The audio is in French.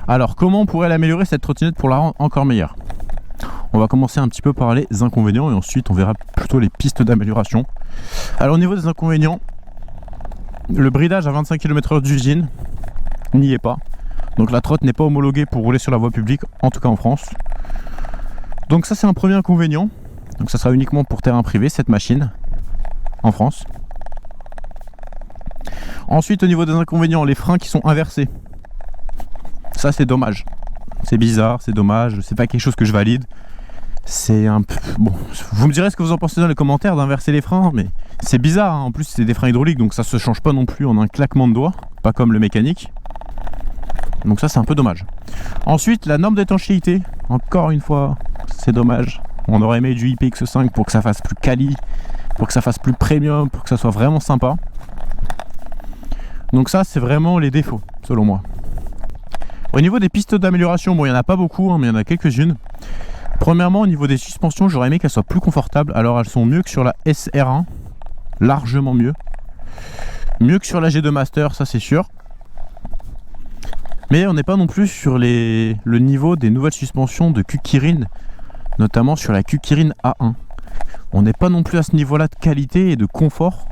Alors, comment on pourrait l'améliorer cette trottinette pour la rendre encore meilleure? On va commencer un petit peu par les inconvénients et ensuite on verra plutôt les pistes d'amélioration. Alors au niveau des inconvénients, le bridage à 25 km/h d'usine n'y est pas. Donc la trotte n'est pas homologuée pour rouler sur la voie publique, en tout cas en France. Donc ça c'est un premier inconvénient. Donc ça sera uniquement pour terrain privé cette machine en France. Ensuite au niveau des inconvénients, les freins qui sont inversés. Ça c'est dommage. C'est bizarre, c'est dommage, c'est pas quelque chose que je valide. C'est un peu... Bon, vous me direz ce que vous en pensez dans les commentaires d'inverser les freins, mais c'est bizarre, hein. En plus c'est des freins hydrauliques, donc ça se change pas non plus en un claquement de doigts, pas comme le mécanique. Donc ça c'est un peu dommage. Ensuite la norme d'étanchéité, encore une fois, c'est dommage. On aurait aimé du IPX5 pour que ça fasse plus quali, pour que ça fasse plus premium, pour que ça soit vraiment sympa. Donc ça c'est vraiment les défauts, selon moi. Au niveau des pistes d'amélioration, bon il n'y en a pas beaucoup, hein, mais il y en a quelques-unes. Premièrement, au niveau des suspensions, j'aurais aimé qu'elles soient plus confortables. Alors elles sont mieux que sur la SR1, largement mieux. Mieux que sur la G2 Master, ça c'est sûr. Mais on n'est pas non plus sur le niveau des nouvelles suspensions de Q-Kirin, notamment sur la Q-Kirin A1. On n'est pas non plus à ce niveau-là de qualité et de confort